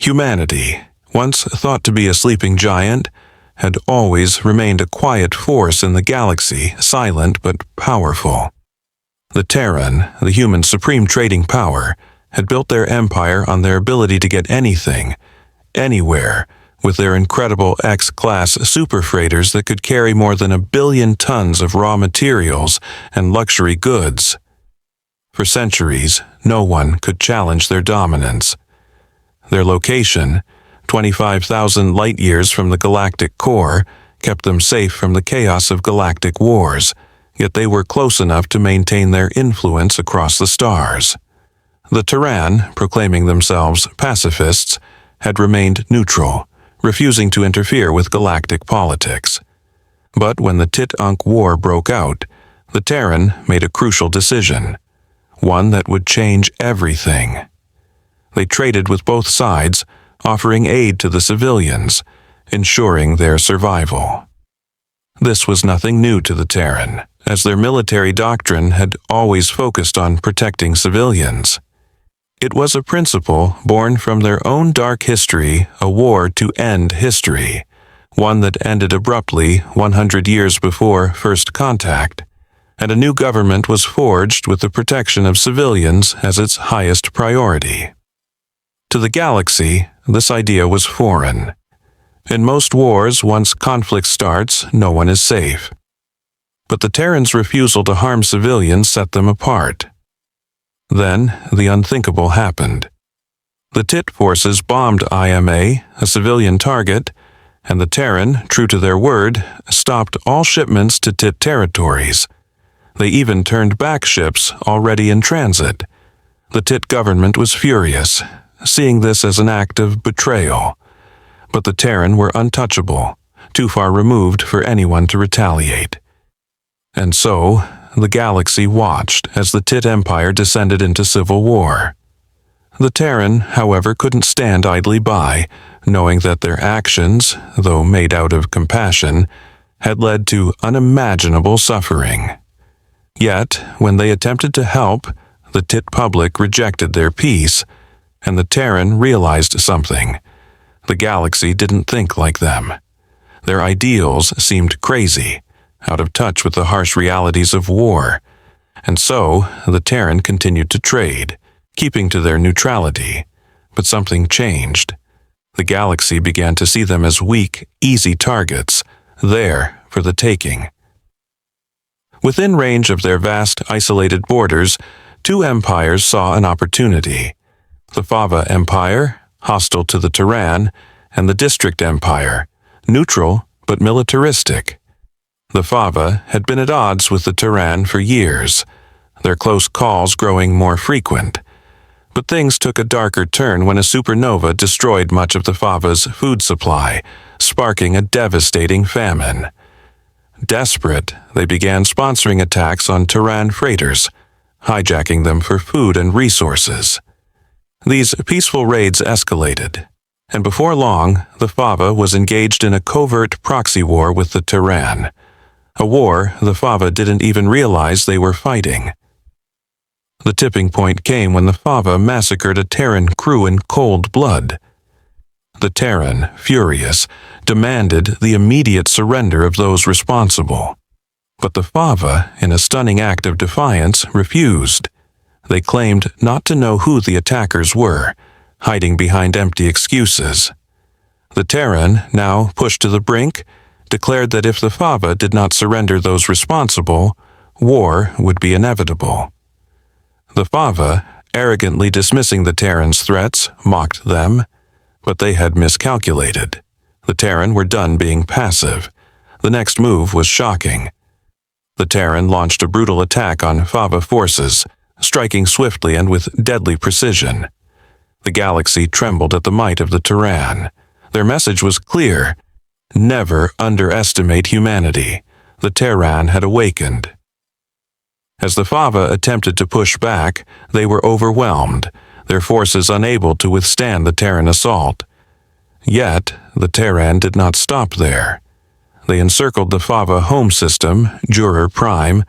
Humanity, once thought to be a sleeping giant, had always remained a quiet force in the galaxy, silent but powerful. The Terran, the human supreme trading power, had built their empire on their ability to get anything, anywhere, with their incredible X-class superfreighters that could carry more than 1 billion tons of raw materials and luxury goods. For centuries, no one could challenge their dominance. Their location, 25,000 light-years from the galactic core, kept them safe from the chaos of galactic wars, yet they were close enough to maintain their influence across the stars. The Terran, proclaiming themselves pacifists, had remained neutral, refusing to interfere with galactic politics. But when the Tit-Unk War broke out, the Terran made a crucial decision, one that would change everything. They traded with both sides, offering aid to the civilians, ensuring their survival. This was nothing new to the Terran, as their military doctrine had always focused on protecting civilians. It was a principle born from their own dark history, a war to end history, one that ended abruptly 100 years before first contact, and a new government was forged with the protection of civilians as its highest priority. To the galaxy, this idea was foreign. In most wars, once conflict starts, no one is safe. But the Terrans' refusal to harm civilians set them apart. Then, the unthinkable happened. The Tit forces bombed IMA, a civilian target, and the Terran, true to their word, stopped all shipments to Tit territories. They even turned back ships already in transit. The Tit government was furious, seeing this as an act of betrayal. But the Terran were untouchable, too far removed for anyone to retaliate. And so, the galaxy watched as the Tit Empire descended into civil war. The Terran, however, couldn't stand idly by, knowing that their actions, though made out of compassion, had led to unimaginable suffering. Yet, when they attempted to help, the Tit public rejected their peace, and the Terran realized something. The galaxy didn't think like them. Their ideals seemed crazy, out of touch with the harsh realities of war, and so the Terran continued to trade, keeping to their neutrality. But something changed. The galaxy began to see them as weak, easy targets, there for the taking. Within range of their vast, isolated borders, two empires saw an opportunity. The Fava Empire, hostile to the Terran, and the District Empire, neutral but militaristic. The Fava had been at odds with the Terran for years, their close calls growing more frequent. But things took a darker turn when a supernova destroyed much of the Fava's food supply, sparking a devastating famine. Desperate, they began sponsoring attacks on Terran freighters, hijacking them for food and resources. These peaceful raids escalated, and before long, the Fava was engaged in a covert proxy war with the Terran, a war the Fava didn't even realize they were fighting. The tipping point came when the Fava massacred a Terran crew in cold blood. The Terran, furious, demanded the immediate surrender of those responsible. But the Fava, in a stunning act of defiance, refused. They claimed not to know who the attackers were, hiding behind empty excuses. The Terran, now pushed to the brink, declared that if the Fava did not surrender those responsible, war would be inevitable. The Fava, arrogantly dismissing the Terran's threats, mocked them, but they had miscalculated. The Terran were done being passive. The next move was shocking. The Terran launched a brutal attack on Fava forces, striking swiftly and with deadly precision. The galaxy trembled at the might of the Terran. Their message was clear: never underestimate humanity. The Terran had awakened. As the Fava attempted to push back, they were overwhelmed, their forces unable to withstand the Terran assault. Yet, the Terran did not stop there. They encircled the Fava home system, Juror Prime,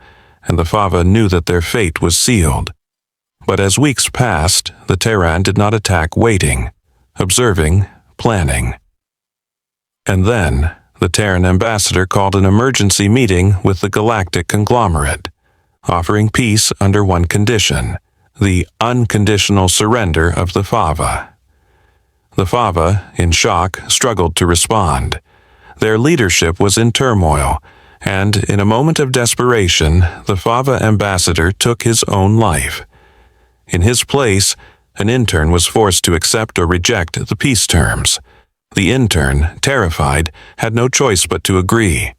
and the Fava knew that their fate was sealed. But as weeks passed, the Terran did not attack waiting. observing, planning. And then, the Terran ambassador called an emergency meeting with the galactic conglomerate, offering peace under one condition: the unconditional surrender of the Fava. The Fava, in shock, struggled to respond. Their leadership was in turmoil, and in a moment of desperation, the Fava ambassador took his own life. In his place, an intern was forced to accept or reject the peace terms. The intern, terrified, had no choice but to agree.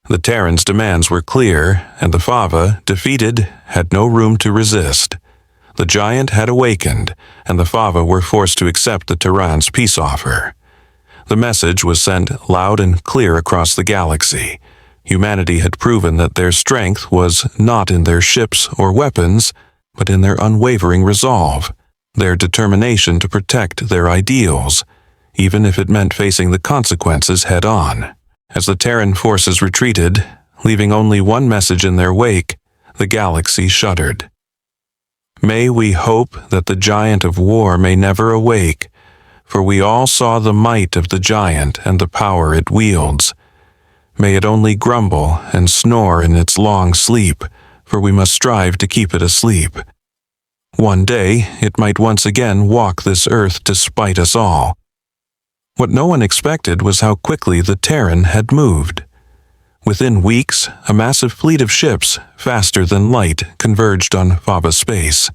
The Terran's demands were clear, and the Fava, defeated, had no room to resist. The giant had awakened, and the Fava were forced to accept the Terran's peace offer. The message was sent loud and clear across the galaxy. Humanity had proven that their strength was not in their ships or weapons, but in their unwavering resolve, their determination to protect their ideals, even if it meant facing the consequences head-on. As the Terran forces retreated, leaving only one message in their wake, the galaxy shuddered. May we hope that the giant of war may never awake, for we all saw the might of the giant and the power it wields. May it only grumble and snore in its long sleep, for we must strive to keep it asleep. One day, it might once again walk this earth to spite us all. What no one expected was how quickly the Terran had moved. Within weeks, a massive fleet of ships, faster than light, converged on Fava space.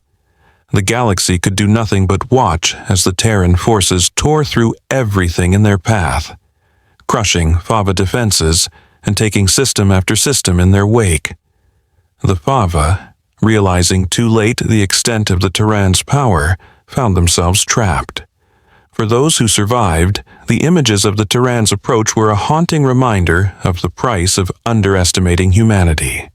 The galaxy could do nothing but watch as the Terran forces tore through everything in their path, crushing Fava defenses and taking system after system in their wake. The Fava, realizing too late the extent of the Terran's power, found themselves trapped. For those who survived, the images of the Terran's approach were a haunting reminder of the price of underestimating humanity.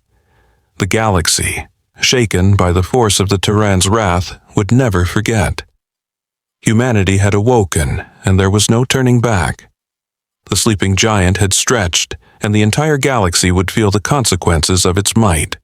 The galaxy, shaken by the force of the Terran's wrath, would never forget. Humanity had awoken, and there was no turning back. The sleeping giant had stretched, and the entire galaxy would feel the consequences of its might.